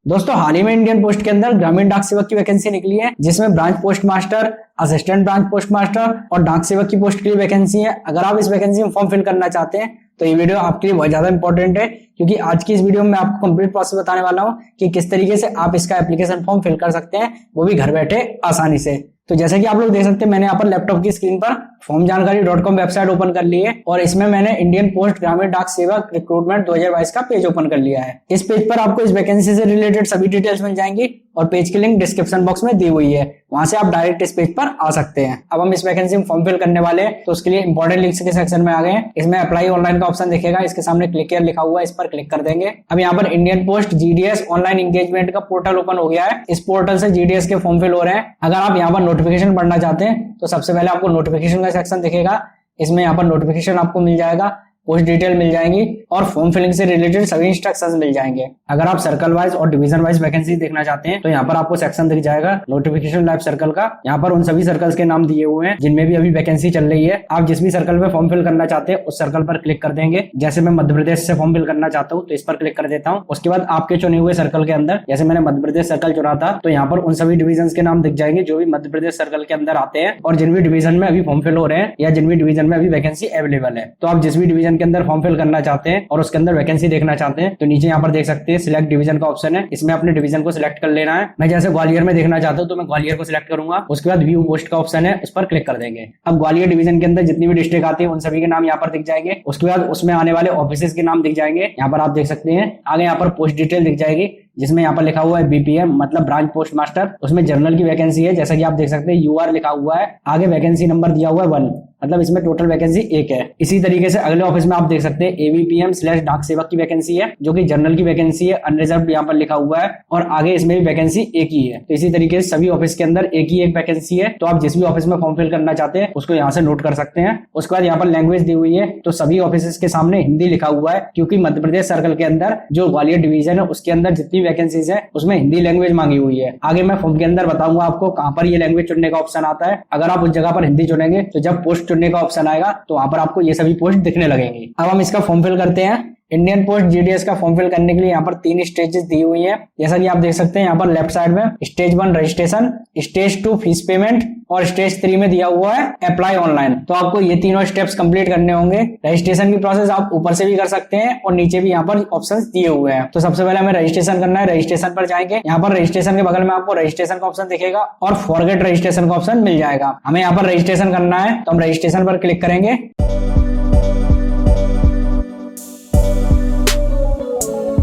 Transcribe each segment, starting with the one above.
दोस्तों हाल ही में Indian post के अंदर ग्रामीण डाक सेवक की वैकेंसी निकली है, जिसमें branch post master, assistant branch post master और डाक सेवक की पोस्ट के लिए वैकेंसी है। अगर आप इस वैकेंसी में फॉर्म फिल करना चाहते हैं तो ये वीडियो आपके लिए बहुत ज्यादा इंपॉर्टेंट है, क्योंकि आज की इस वीडियो में मैं आपको कंप्लीट प्रोसेस बताने वाला हूं कि किस तरीके से आप इसका एप्लीकेशन फॉर्म फिल कर सकते हैं, वो भी घर बैठे आसानी से। तो जैसा कि आप लोग देख सकते हैं, मैंने यहाँ पर लैपटॉप की स्क्रीन पर formjankari.com वेबसाइट ओपन कर ली है और इसमें मैंने इंडियन पोस्ट ग्रामीण डाक सेवक रिक्रूटमेंट 2022 का पेज ओपन कर लिया है। इस पेज पर आपको इस वैकेंसी से रिलेटेड सभी डिटेल्स मिल जाएंगी और पेज की लिंक डिस्क्रिप्शन बॉक्स में दी हुई है, वहां से आप डायरेक्ट इस पेज पर आ सकते हैं। अब हम इस वैकेंसी में फॉर्म फिल करने वाले हैं, तो उसके लिए इंपॉर्टेंट लिंक्स के सेक्शन में आ गए हैं। इसमें अप्लाई ऑनलाइन का ऑप्शन दिखेगा, इसके सामने क्लिक हियर लिखा हुआ है, इस पर क्लिक कर देंगे। अब यहाँ पर Indian post GDS online engagement का पोर्टल ओपन हो गया है। इस पोर्टल से जीडीएस के फॉर्म फिल हो रहे हैं। अगर आप यहाँ पर नोटिफिकेशन पढ़ना चाहते हैं तो सबसे पहले आपको नोटिफिकेशन का सेक्शन दिखेगा, इसमें यहाँ पर नोटिफिकेशन आपको मिल जाएगा, पोस्ट डिटेल मिल जाएंगी और फॉर्म फिलिंग से रिलेटेड सभी इंस्ट्रक्शंस मिल जाएंगे। अगर आप सर्कल वाइज और डिवीजन वाइज वैकेंसी देखना चाहते हैं तो यहाँ पर आपको सेक्शन दिख जाएगा नोटिफिकेशन लाइव सर्कल का। यहाँ पर उन सभी सर्कल्स के नाम दिए हुए हैं जिनमें भी अभी वैकेंसी चल रही है। आप जिस भी सर्कल में फॉर्म फिल करना चाहते हैं उस सर्कल पर क्लिक कर देंगे। जैसे मैं मध्य प्रदेश से फॉर्म फिल करना चाहता हूँ तो इस पर क्लिक कर देता हूँ। उसके बाद आपके चुने हुए सर्कल के अंदर, जैसे मैंने मध्य प्रदेश सर्कल चुना था, तो यहाँ पर उन सभी डिवीजन के नाम दिख जाएंगे जो भी मध्य प्रदेश सर्कल के अंदर आते हैं और जिन भी डिवीजन में अभी फॉर्म फिल हो रहे हैं या जिन भी डिवीजन में अभी वैकेंसी अवेलेबल है। तो आप जिस भी डिवीजन के अंदर फॉर्म फिल करना चाहते हैं और उसके अंदर वैकेंसी देखना चाहते हैं तो नीचे यहाँ पर देख सकते हैं सिलेक्ट डिवीजन का ऑप्शन है, इसमें अपने डिवीजन को सिलेक्ट कर लेना है। मैं जैसे ग्वालियर में देखना चाहता हूँ तो मैं ग्वालियर को सिलेक्ट करूंगा। उसके बाद व्यू पोस्ट का ऑप्शन है, उस पर क्लिक कर देंगे। अब ग्वालियर डिवीजन के अंदर जितनी भी डिस्ट्रिक्ट आती है उन सभी के नाम यहाँ पर दिख जाएंगे। उसके बाद उसमें आने वाले ऑफिसेज के नाम दिख जाएंगे, यहाँ पर आप देख सकते हैं। आगे यहाँ पर पोस्ट डिटेल दिख जाएगी, जिसमें यहाँ पर लिखा हुआ है बीपीएम मतलब ब्रांच पोस्ट मास्टर, उसमें जनरल की वैकेंसी है, जैसा कि आप देख सकते हैं यूआर लिखा हुआ है। आगे वैकेंसी नंबर दिया हुआ है 1, मतलब इसमें टोटल वैकेंसी 1 है। इसी तरीके से अगले ऑफिस में आप देख सकते हैं एवीपीएम/डाक सेवक की वैकेंसी है, जो कि जनरल की वैकेंसी है, अनरिजर्व यहाँ पर लिखा हुआ है और आगे इसमें भी वैकेंसी 1 ही है। तो इसी तरीके से सभी ऑफिस के अंदर एक ही एक वैकेंसी है। तो आप जिस भी ऑफिस में फॉर्म फिल करना चाहते हैं उसको यहाँ से नोट कर सकते हैं। उसके बाद यहाँ पर लैंग्वेज दी हुई है, तो सभी ऑफिस के सामने हिंदी लिखा हुआ है, क्योंकि मध्य प्रदेश सर्कल के अंदर जो ग्वालियर डिवीजन है उसके अंदर जितनी वैकेंसीज है उसमें हिंदी लैंग्वेज मांगी हुई है। आगे मैं फॉर्म के अंदर बताऊंगा आपको कहां पर ये लैंग्वेज चुनने का ऑप्शन आता है। अगर आप उस जगह पर हिंदी चुनेंगे तो जब पोस्ट चुनने का ऑप्शन आएगा तो वहां पर आपको ये सभी पोस्ट दिखने लगेंगी। अब हम इसका फॉर्म फिल करते हैं। इंडियन पोस्ट जीडीएस का फॉर्म फिल करने के लिए यहाँ पर 3 स्टेजेस दी हुई है, जैसा कि आप देख सकते हैं। यहाँ पर लेफ्ट साइड में stage 1 registration, stage 2 fees payment और स्टेज 3 में दिया हुआ है अप्लाई ऑनलाइन। तो आपको ये तीनों स्टेप्स कंप्लीट करने होंगे। रजिस्ट्रेशन की प्रोसेस आप ऊपर से भी कर सकते हैं और नीचे भी यहाँ पर ऑप्शंस दिए हुए हैं। तो सबसे पहले हमें रजिस्ट्रेशन करना है। रजिस्ट्रेशन पर जाएंगे, यहाँ पर रजिस्ट्रेशन के बगल में आपको रजिस्ट्रेशन का ऑप्शन दिखेगा और फॉरगेट रजिस्ट्रेशन का ऑप्शन मिल जाएगा। हमें यहाँ पर रजिस्ट्रेशन करना है तो हम रजिस्ट्रेशन पर क्लिक करेंगे।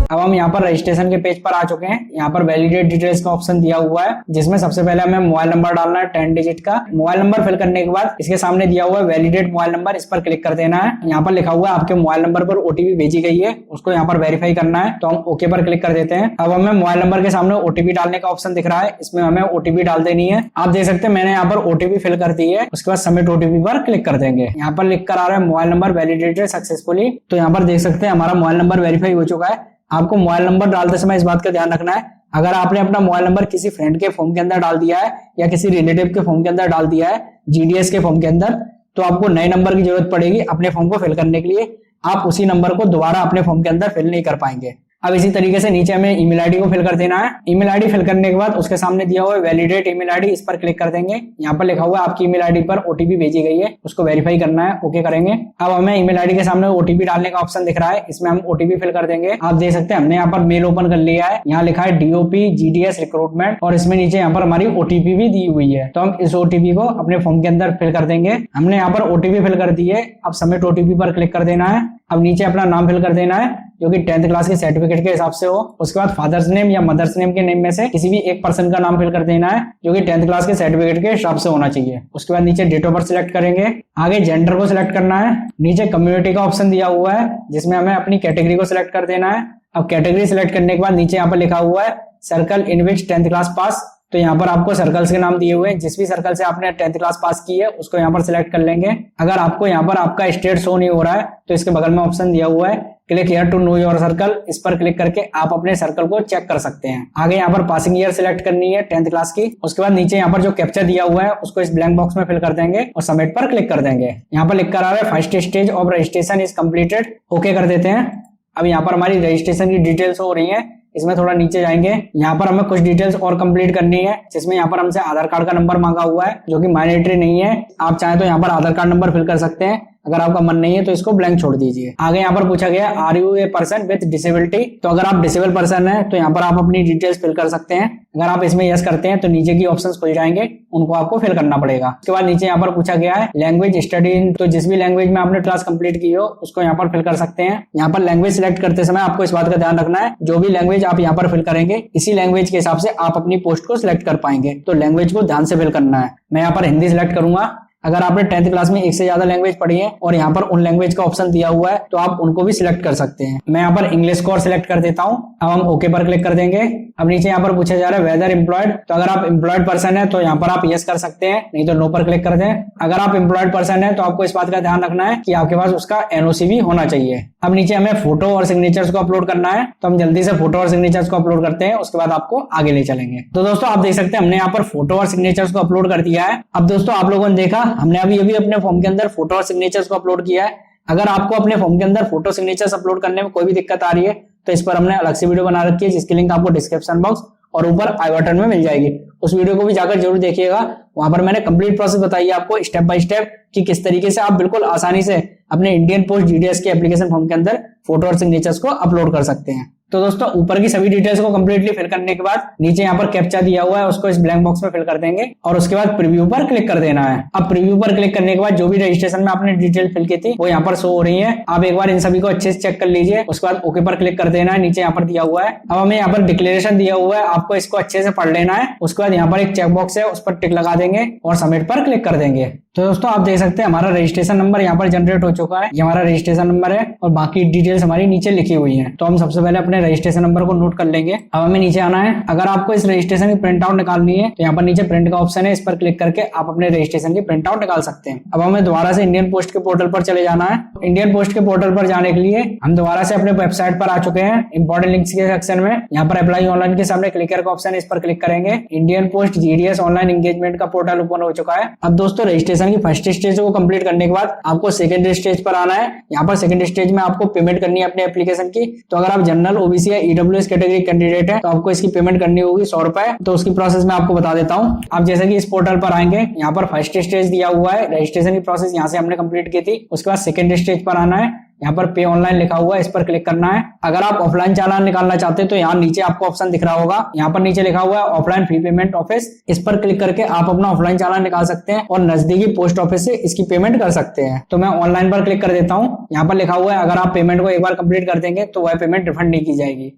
अब हम यहाँ पर रजिस्ट्रेशन के पेज पर आ चुके हैं। यहाँ पर वैलिडेट डिटेल्स का ऑप्शन दिया हुआ है, जिसमें सबसे पहले हमें मोबाइल नंबर डालना है 10 डिजिट का। मोबाइल नंबर फिल करने के बाद इसके सामने दिया हुआ है वैलिडेट मोबाइल नंबर, इस पर क्लिक कर देना है। यहाँ पर लिखा हुआ है आपके मोबाइल नंबर पर ओटीपी भेजी गई है, उसको यहाँ पर वेरीफाई करना है, तो हम ओके पर क्लिक कर देते हैं। अब हमें मोबाइल नंबर के सामने ओटीपी डालने का ऑप्शन दिख रहा है, इसमें हमें ओटीपी डाल देनी है। आप देख सकते हैं मैंने यहाँ पर ओटीपी फिल कर दी है। उसके बाद सबमिट ओटीपी पर क्लिक कर देंगे। यहाँ पर लिख कर आ रहा है मोबाइल नंबर वैलिडेटेड सक्सेसफुली। तो यहाँ पर देख सकते हैं हमारा मोबाइल नंबर वेरीफाई हो चुका है। आपको मोबाइल नंबर डालते समय इस बात का ध्यान रखना है, अगर आपने अपना मोबाइल नंबर किसी फ्रेंड के फॉर्म के अंदर डाल दिया है या किसी रिलेटिव के फॉर्म के अंदर डाल दिया है जीडीएस के फॉर्म के अंदर, तो आपको नए नंबर की जरूरत पड़ेगी अपने फॉर्म को फिल करने के लिए। आप उसी नंबर को दोबारा अपने फॉर्म के अंदर फिल नहीं कर पाएंगे। अब इसी तरीके से नीचे हमें ईमेल आईडी को फिल कर देना है। ईमेल आईडी फिल करने के बाद उसके सामने दिया हुआ है वैलिडेट ईमेल आईडी, इस पर क्लिक कर देंगे। यहाँ पर लिखा हुआ है आपकी ईमेल आईडी पर ओटीपी भेजी गई है, उसको वेरीफाई करना है, ओके करेंगे। अब हमें ईमेल आईडी के सामने ओटीपी डालने का ऑप्शन दिख रहा है, इसमें हम ओटीपी फिल कर देंगे। आप देख सकते हैं हमने यहाँ पर मेल ओपन कर लिया है, यहाँ लिखा है डीओपी जीडीएस रिक्रूटमेंट और इसमें नीचे यहाँ पर हमारी ओटीपी भी दी हुई है। तो हम इस ओटीपी को अपने फॉर्म के अंदर फिल कर देंगे। हमने यहाँ पर ओटीपी फिल कर दी है। अब सबमिट ओटीपी पर क्लिक कर देना है। अब नीचे अपना नाम फिल कर देना है, जो कि 10th क्लास के सर्टिफिकेट के हिसाब से हो। उसके बाद फादर्स नेम या मदर्स नेम के नेम में से किसी भी एक पर्सन का नाम फिल कर देना है, जो कि 10th क्लास के सर्टिफिकेट के हिसाब से होना चाहिए। उसके बाद नीचे डेट ऑफ बर्थ सिलेक्ट करेंगे। आगे जेंडर को सिलेक्ट करना है। नीचे कम्युनिटी का ऑप्शन दिया हुआ है, जिसमें हमें अपनी कैटेगरी को सिलेक्ट कर देना है। अब कैटेगरी सिलेक्ट करने के बाद नीचे यहाँ पर लिखा हुआ है सर्कल इन विच 10th क्लास पास। तो यहाँ पर आपको सर्कल्स के नाम दिए हुए हैं, जिस भी सर्कल से आपने 10th क्लास पास की है उसको यहाँ पर सिलेक्ट कर लेंगे। अगर आपको यहाँ पर आपका स्टेट शो नहीं हो रहा है तो इसके बगल में ऑप्शन दिया हुआ है click here to know your circle, इस पर क्लिक करके आप अपने सर्कल को चेक कर सकते हैं। आगे यहाँ पर पासिंग ईयर सिलेक्ट करनी है 10th क्लास की। उसके बाद नीचे यहाँ पर जो कैप्चा दिया हुआ है उसको इस ब्लैंक बॉक्स में फिल कर देंगे और सबमिट पर क्लिक कर देंगे। यहाँ पर लिख कर आ रहा है first stage of registration is completed, okay कर देते हैं। अब यहाँ पर हमारी रजिस्ट्रेशन की डिटेल्स हो रही है, इसमें थोड़ा नीचे जाएंगे, यहाँ पर हमें कुछ डिटेल्स और कंप्लीट करनी है, जिसमें यहाँ पर हमसे आधार कार्ड का नंबर मांगा हुआ है जो कि मैंडेटरी नहीं है। आप चाहें तो यहाँ पर आधार कार्ड नंबर फिल कर सकते हैं, अगर आपका मन नहीं है तो इसको ब्लैंक छोड़ दीजिए। आगे यहाँ पर पूछा गया are you a person with disability, तो अगर आप डिसेबल पर्सन है तो यहाँ पर आप अपनी डिटेल्स फिल कर सकते हैं। अगर आप इसमें यस करते हैं तो नीचे की ऑप्शंस खुल जाएंगे, उनको आपको फिल करना पड़ेगा। उसके बाद नीचे यहाँ पर पूछा गया है लैंग्वेज स्टडी इन, तो जिस भी लैंग्वेज में आपने क्लास कंप्लीट की हो उसको यहाँ पर फिल कर सकते हैं। यहाँ पर लैंग्वेज सिलेक्ट करते समय आपको इस बात का ध्यान रखना है, जो भी लैंग्वेज आप यहाँ पर फिल करेंगे इसी लैंग्वेज के हिसाब से आप अपनी पोस्ट को सिलेक्ट कर पाएंगे, तो लैंग्वेज को ध्यान से फिल करना है। मैं यहाँ पर हिंदी सिलेक्ट करूंगा। अगर आपने 10th क्लास में एक से ज्यादा लैंग्वेज पढ़ी है और यहाँ पर उन लैंग्वेज का ऑप्शन दिया हुआ है तो आप उनको भी सिलेक्ट कर सकते हैं। मैं यहाँ पर इंग्लिश को और सिलेक्ट कर देता हूँ। अब हम ओके पर क्लिक कर देंगे। अब नीचे यहाँ पर पूछा जा रहा है वेदर एम्प्लॉयड, तो अगर आप एम्प्लॉयड पर्सन है तो यहाँ पर आप यस कर सकते हैं, नहीं तो नो पर क्लिक कर दें। अगर आप एम्प्लॉयड पर्सन है तो आपको इस बात का ध्यान रखना है कि आपके पास उसका एनओसी भी होना चाहिए। अब नीचे हमें फोटो और सिग्नेचर्स को अपलोड करना है, तो हम जल्दी से फोटो और सिग्नेचर्स को अपलोड करते हैं, उसके बाद आपको आगे ले चलेंगे। तो दोस्तों आप देख सकते हैं हमने यहाँ पर फोटो और सिग्नेचर्स को अपलोड कर दिया है। अब दोस्तों आप लोगों ने देखा हमने अभी अपने फॉर्म के अंदर फोटो और सिग्नेचर्स को अपलोड किया है। अगर आपको अपने फॉर्म के अंदर फोटो सिग्नेचर्स अपलोड करने में कोई भी दिक्कत आ रही है तो इस पर हमने अलग से वीडियो बना रखी है, जिसकी लिंक आपको डिस्क्रिप्शन बॉक्स और ऊपर आई बटन में मिल जाएगी। उस वीडियो को भी जाकर जरूर देखिएगा, वहां पर मैंने कंप्लीट प्रोसेस बताई है आपको स्टेप बाय स्टेप कि किस तरीके से आप बिल्कुल आसानी से अपने इंडियन पोस्ट जीडीएस के एप्लीकेशन फॉर्म के अंदर फोटो और सिग्नेचर्स को अपलोड कर सकते हैं। तो दोस्तों ऊपर की सभी डिटेल्स को कंप्लीटली फिल करने के बाद नीचे यहाँ पर कैप्चा दिया हुआ है, उसको इस ब्लैंक बॉक्स में फिल कर देंगे और उसके बाद प्रीव्यू पर क्लिक कर देना है। अब प्रीव्यू पर क्लिक करने के बाद जो भी रजिस्ट्रेशन में आपने डिटेल फिल की थी वो यहाँ पर शो हो रही है। आप एक बार इन सभी को अच्छे से चेक कर लीजिए, उसके बाद ओके पर क्लिक कर देना है। नीचे यहाँ पर दिया हुआ है, अब हमें यहाँ पर डिक्लेरेशन दिया हुआ है, आपको इसको अच्छे से पढ़ लेना है। उसके बाद यहाँ पर एक चेक बॉक्स है, उस पर टिक लगा देंगे और सबमिट पर क्लिक कर देंगे। तो दोस्तों आप देख सकते हैं हमारा रजिस्ट्रेशन नंबर यहाँ पर जनरेट हो चुका है, ये हमारा रजिस्ट्रेशन नंबर है और बाकी डिटेल्स हमारी नीचे लिखी हुई है। तो हम सबसे पहले अपने रजिस्ट्रेशन नंबर को नोट कर लेंगे। अब हमें नीचे आना है। अगर आपको इस रजिस्ट्रेशन की प्रिंट आउट निकालनी है तो यहाँ पर नीचे प्रिंट का ऑप्शन है, इस पर क्लिक करके आप अपने रजिस्ट्रेशन की प्रिंट आउट निकाल सकते हैं। अब हमें दोबारा से इंडियन पोस्ट के पोर्टल पर चले जाना है। इंडियन पोस्ट के पोर्टल पर जाने के लिए हम दोबारा से अपने वेबसाइट पर आ चुके हैं। इंपॉर्टेंट लिंक्स के सेक्शन में यहाँ पर अप्लाई ऑनलाइन के सामने क्लिकर का ऑप्शन है, इस पर क्लिक करेंगे। Indian post GDS online engagement का पोर्टल ओपन हो चुका है। अब दोस्तों रजिस्ट्रेशन की फर्स्ट स्टेज को कंप्लीट करने के बाद आपको सेकंड स्टेज पर आना है। यहाँ पर सेकंड स्टेज में आपको पेमेंट करनी है अपने एप्लीकेशन की। तो अगर आप जनरल, ओबीसी या ईडब्ल्यूएस कैटेगरी कैंडिडेट है तो आपको इसकी पेमेंट करनी होगी 100 रुपए। तो उसकी प्रोसेस मैं आपको बता देता हूँ। आप जैसे कि इस पोर्टल पर आएंगे, यहाँ पर फर्स्ट स्टेज दिया हुआ है, रजिस्ट्रेशन की प्रोसेस यहाँ से हमने कंप्लीट की थी। उसके बाद सेकंड स्टेज पर आना है, यहाँ पर पे ऑनलाइन लिखा हुआ है, इस पर क्लिक करना है। अगर आप ऑफलाइन चालान निकालना चाहते हैं तो यहाँ नीचे आपको ऑप्शन दिख रहा होगा, यहाँ पर नीचे लिखा हुआ है ऑफलाइन फी पेमेंट ऑफिस, इस पर क्लिक करके आप अपना ऑफलाइन चालान निकाल सकते हैं और नजदीकी पोस्ट ऑफिस से इसकी पेमेंट कर सकते हैं। तो मैं ऑनलाइन पर क्लिक कर देता हूँ। यहाँ पर लिखा हुआ है अगर आप पेमेंट को एक बार कंप्लीट कर देंगे तो वह पेमेंट रिफंड नहीं की जाएगी।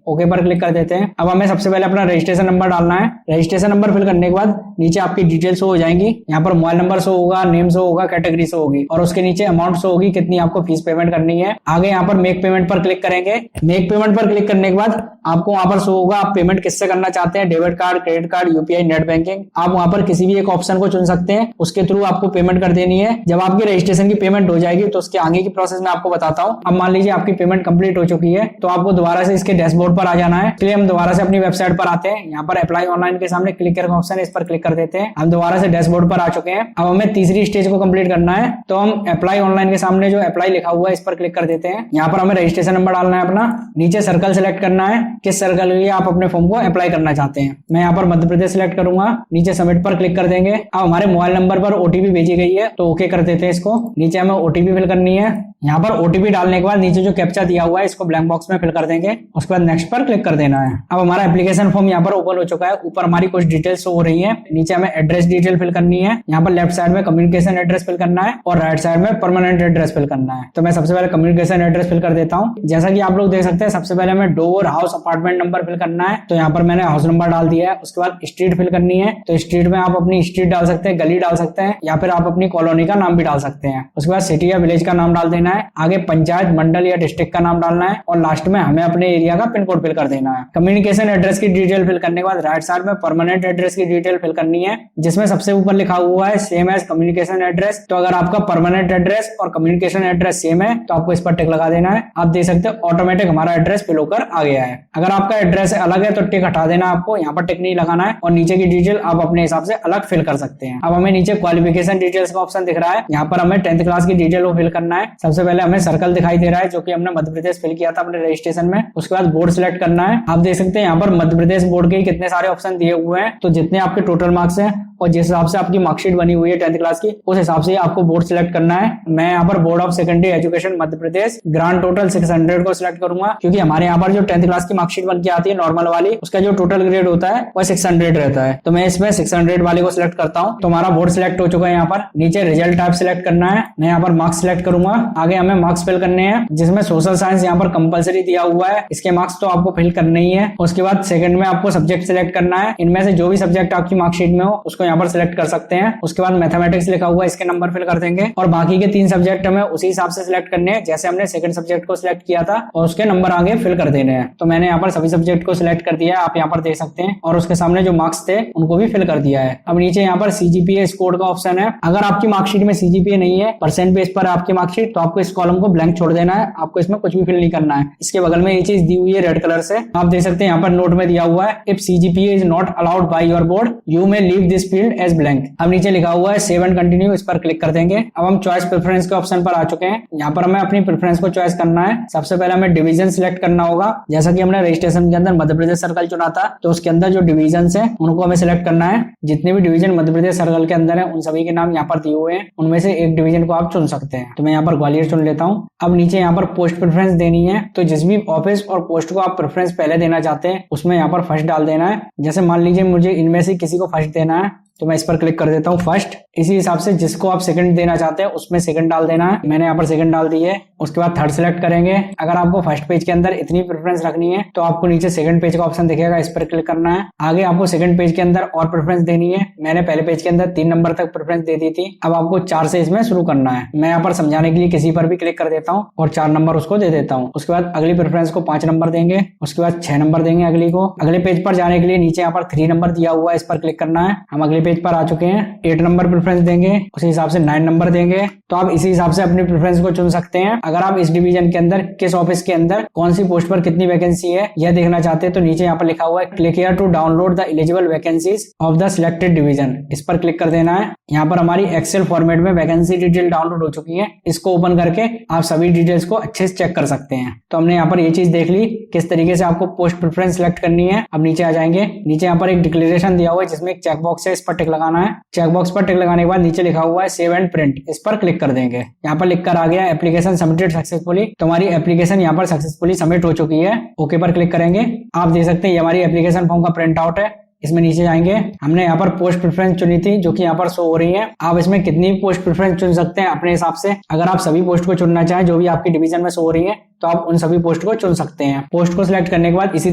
ओके पर क्लिक कर देते हैं। अब हमें सबसे पहले अपना रजिस्ट्रेशन नंबर डालना है। रजिस्ट्रेशन नंबर फिल करने के बाद नीचे आपकी डिटेल्स हो जाएंगी। यहाँ पर मोबाइल नंबर शो होगा, नेम शो होगा, कैटेगरी शो होगी और उसके नीचे अमाउंट शो होगी, कितनी आपको फीस पेमेंट करनी है। आगे यहाँ पर मेक पेमेंट पर क्लिक करेंगे। मेक पेमेंट पर क्लिक करने के बाद आपको वहां पर शो होगा आप पेमेंट किससे करना चाहते हैं, debit card, credit card, UPI, net banking. आप वहां पर किसी भी एक ऑप्शन को चुन सकते हैं, उसके थ्रू आपको पेमेंट कर देनी है। जब आपकी रजिस्ट्रेशन की पेमेंट हो जाएगी तो उसके आगे की प्रोसेस मैं आपको बताता हूँ। अब मान लीजिए आपकी पेमेंट कंप्लीट हो चुकी है तो आपको दोबारा से इसके डैशबोर्ड पर आ जाना है। इसलिए हम दोबारा से अपनी वेबसाइट पर आते हैं। यहाँ पर अप्लाई ऑनलाइन के सामने क्लिक करके ऑप्शन है, इस पर क्लिक कर देते हैं। हम दोबारा से डैशबोर्ड पर आ चुके हैं। अब हमें तीसरी स्टेज को कंप्लीट करना है, तो हम अप्लाई ऑनलाइन के सामने जो अप्लाई लिखा हुआ है इस पर क्लिक कर देते हैं। यहाँ पर हमें रजिस्ट्रेशन नंबर डालना है अपना, नीचे सर्कल सेलेक्ट करना है किस सर्कल के लिए आप अपने फॉर्म को अप्लाई करना चाहते हैं। मैं यहाँ पर मध्य प्रदेश सिलेक्ट करूंगा, नीचे सबमिट पर क्लिक कर देंगे। अब हमारे मोबाइल नंबर पर ओटीपी भेजी गई है तो ओके कर देते हैं इसको। नीचे हमें ओटीपी फिल करनी है। यहाँ पर ओटीपी डालने के बाद नीचे जो कैप्चा दिया हुआ है इसको ब्लैंक बॉक्स में फिल कर देंगे। उसके बाद नेक्स्ट पर क्लिक कर देना है। अब हमारा एप्लीकेशन फॉर्म यहाँ पर ओपन हो चुका है। ऊपर हमारी कुछ डिटेल्स हो रही है, नीचे हमें एड्रेस डिटेल फिल करनी है। यहाँ पर लेफ्ट साइड में कम्युनिकेशन एड्रेस फिल करना है और राइट साइड में परमानेंट एड्रेस फिल करना है। तो मैं सबसे पहले कम्युनिकेशन एड्रेस फिल कर देता हूँ। जैसा कि आप लोग देख सकते हैं सबसे पहले हमें door, house, apartment number fill करना है। तो यहाँ पर मैंने हाउस नंबर डाल दिया है। उसके बाद स्ट्रीट फिल करनी है, तो स्ट्रीट में आप अपनी स्ट्रीट डाल सकते हैं, गली डाल सकते हैं या फिर आप अपनी कॉलोनी का नाम भी डाल सकते हैं। उसके बाद सिटी या विलेज का नाम डाल देना है। आगे पंचायत, मंडल या डिस्ट्रिक्ट का नाम डालना है और लास्ट में हमें अपने एरिया का पिन कोड फिल कर देना है। कम्युनिकेशन एड्रेस की डिटेल फिल करने के बाद राइट साइड में परमानेंट एड्रेस की डिटेल फिल करनी है, जिसमें सबसे ऊपर लिखा हुआ है सेम एज कम्युनिकेशन एड्रेस। तो अगर आपका परमानेंट एड्रेस और कम्युनिकेशन एड्रेस सेम है तो आपको इस इस पर टिक लगा देना है। आप देख सकते हैं ऑटोमेटिक हमारा एड्रेस फिल होकर आ गया है। अगर आपका एड्रेस अलग है तो टिक हटा देना, आपको यहाँ पर टिक नहीं लगाना है और नीचे की डिटेल आप अपने हिसाब से अलग फिल कर सकते हैं। अब हमें नीचे क्वालिफिकेशन डिटेल्स का ऑप्शन दिख रहा है, यहाँ पर हमें 10th क्लास की डिटेल को फिल करना है। सबसे पहले हमें सर्कल दिखाई दे रहा है जो कि हमने मध्य प्रदेश फिल किया था अपने रजिस्ट्रेशन में। उसके बाद बोर्ड सिलेक्ट करना है। आप देख सकते हैं यहाँ पर मध्य प्रदेश बोर्ड के कितने सारे ऑप्शन दिए हुए हैं, तो जितने आपके टोटल मार्क्स हैं और जिस हिसाब से आपकी मार्कशीट बनी हुई है 10th क्लास की, उस हिसाब से आपको बोर्ड सिलेक्ट करना है। मैं यहाँ पर board of secondary education Madhya Pradesh grand total 600 को सिलेक्ट करूंगा, क्योंकि हमारे यहाँ पर जो 10th क्लास की मार्कशीट बन के आती है नॉर्मल वाली, उसका जो टोटल ग्रेड होता है वह 600 रहता है। तो मैं इसमें 600 वाले को सिलेक्ट करता हूँ। तो हमारा बोर्ड सिलेक्ट हो चुका है। यहाँ पर नीचे रिजल्ट टाइप सिलेक्ट करना है। मैं यहाँ पर मार्क्स सिलेक्ट करूंगा। आगे हमें मार्क्स फिल करने हैं, जिसमें सोशल साइंस यहाँ पर कंपलसरी दिया हुआ है, इसके मार्क्स तो आपको फिल करने ही है। उसके बाद सेकंड में आपको सब्जेक्ट सिलेक्ट करना है। इनमें से जो भी सब्जेक्ट आपकी मार्कशीट में हो उसको यहाँ पर सिलेक्ट कर सकते हैं। उसके बाद मैथमेटिक्स लिखा हुआ है, इसके नंबर फिल कर देंगे और बाकी के 3 सब्जेक्ट हमें उसी हिसाब से सिलेक्ट करने हैं जैसे हमने सेकंड सब्जेक्ट को सिलेक्ट किया था, और उसके नंबर आगे फिल कर देने हैं। तो मैंने यहाँ पर सभी सब्जेक्ट को सिलेक्ट कर दिया है, आप यहाँ पर देख सकते हैं, और उसके सामने जो मार्क्स थे उनको भी फिल कर दिया है। अब नीचे यहाँ पर सीजीपीए स्कोर का ऑप्शन है। अगर आपकी मार्कशीट में सीजीपीए नहीं है, परसेंट बेस पर आपकी मार्कशीट, तो आपको इस कॉलम को ब्लैंक छोड़ देना है। आपको इसमें कुछ भी फिल नहीं करना है। इसके बगल में ये चीज दी हुई है रेड कलर से, आप देख सकते हैं यहाँ पर नोट में दिया हुआ है, if CGPA is not allowed by your board you may leave this field as blank. अब नीचे लिखा हुआ है सेव एंड कंटिन्यू, इस पर क्लिक कर देंगे। अब हम चॉइस प्रेफरेंस के ऑप्शन पर आ चुके हैं। यहाँ पर हमें अपनी प्रेफरेंस को चॉइस करना है। सबसे पहले हमें डिवीजन सिलेक्ट करना होगा। जैसा कि हमने रजिस्ट्रेशन के अंदर मध्य प्रदेश सर्कल चुना था, तो उसके अंदर जो डिवीजन है उनको हमें सिलेक्ट करना है। जितने भी डिवीजन मध्य प्रदेश सर्कल के अंदर है उन सभी के नाम यहाँ पर दिए हुए हैं, उनमें से एक डिवीजन को आप चुन सकते हैं। तो मैं यहाँ पर ग्वालियर चुन लेता हूँ। अब नीचे यहाँ पर पोस्ट प्रेफरेंस देनी है, तो जिस भी ऑफिस और पोस्ट को आप प्रेफरेंस पहले देना चाहते हैं उसमें यहाँ पर फर्स्ट डाल देना है। जैसे मान लीजिए मुझे इनमें से किसी को फर्स्ट देना है, तो मैं इस पर क्लिक कर देता हूँ फर्स्ट। इसी हिसाब से जिसको आप सेकंड देना चाहते हैं उसमें सेकंड डाल देना है। मैंने यहाँ पर सेकंड डाल दी है। उसके बाद थर्ड सिलेक्ट करेंगे। अगर आपको फर्स्ट पेज के अंदर इतनी प्रेफरेंस रखनी है तो आपको नीचे सेकंड पेज का ऑप्शन दिखेगा, इस पर क्लिक करना है। आगे आपको सेकंड पेज के अंदर और प्रेफरेंस देनी है। मैंने पहले पेज के अंदर 3 नंबर तक प्रेफरेंस दे दी थी, अब आपको 4 से इसमें शुरू करना है। मैं यहाँ पर समझाने के लिए किसी पर भी क्लिक कर देता हूँ और 4 नंबर उसको दे देता हूँ। उसके बाद अगली प्रेफरेंस को 5 नंबर देंगे। उसके बाद 6 नंबर देंगे अगली को। अगले पेज पर जाने के लिए नीचे यहाँ पर 3 नंबर दिया हुआ है, इस पर क्लिक करना है। हम अगले पेज पर आ चुके हैं। 8 नंबर प्रेफरेंस देंगे, उसी हिसाब से 9 नंबर देंगे। तो आप इसी हिसाब से अपनी प्रेफरेंस को चुन सकते हैं। अगर आप इस डिवीजन के अंदर किस ऑफिस के अंदर कौन सी पोस्ट पर कितनी वैकेंसी है यह देखना चाहते हैं, तो नीचे यहाँ पर लिखा हुआ है click here to download the eligible vacancies of the selected division, इस पर क्लिक कर देना है। यहाँ पर हमारी एक्सेल फॉर्मेट में वैकेंसी डिटेल डाउनलोड हो चुकी है। इसको ओपन करके आप सभी डिटेल्स को अच्छे से चेक कर सकते हैं। तो हमने यहाँ पर ये चीज देख ली किस तरीके से आपको पोस्ट प्रेफरेंस सिलेक्ट करनी है। अब नीचे आ जाएंगे। नीचे यहाँ पर एक डिक्लेरेशन दिया हुआ है जिसमें एक चेक बॉक्स है, इस पर टिक लगाना है। चेक बॉक्स पर टिक लगाने के बाद नीचे लिखा हुआ है सेव एंड प्रिंट, इस पर क्लिक कर देंगे। यहाँ पर लिखकर आ गया एप्लीकेशन सबमिटेड सक्सेसफुली। तो हमारी एप्लीकेशन यहाँ पर सक्सेसफुली सबमिट हो चुकी है। ओके पर क्लिक करेंगे। आप देख सकते हैं ये हमारी एप्लीकेशन फॉर्म का प्रिंट आउट है। इसमें नीचे जाएंगे। हमने यहाँ पर पोस्ट प्रेफरेंस चुनी थी जो कि यहाँ पर शो हो रही है। आप इसमें कितनी पोस्ट प्रेफरेंस चुन सकते हैं अपने हिसाब से। अगर आप सभी पोस्ट को चुनना चाहें जो भी आपकी डिवीजन में शो हो रही है तो आप उन सभी पोस्ट को चुन सकते हैं। पोस्ट को सिलेक्ट करने के बाद इसी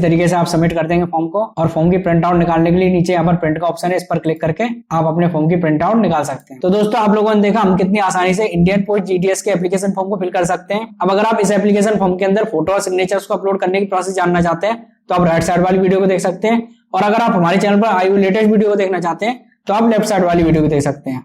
तरीके से आप सबमिट कर देंगे फॉर्म को। और फॉर्म की प्रिंट आउट निकालने के लिए नीचे यहाँ पर प्रिंट का ऑप्शन है, इस पर क्लिक करके आप अपने फॉर्म की प्रिंट आउट निकाल सकते हैं। तो दोस्तों आप लोगों ने देखा हम कितनी आसानी से इंडियन पोस्ट जीडीएस के एप्लीकेशन फॉर्म को फिल कर सकते हैं। अब अगर आप इस एप्लीकेशन फॉर्म के अंदर फोटो और सिग्नेचर्स को अपलोड करने की प्रोसेस जानना चाहते हैं तो आप राइट साइड वाली वीडियो को देख सकते हैं। और अगर आप हमारे चैनल पर आई हुई लेटेस्ट वीडियो को देखना चाहते हैं तो आप लेफ्ट साइड वाली वीडियो को देख सकते हैं।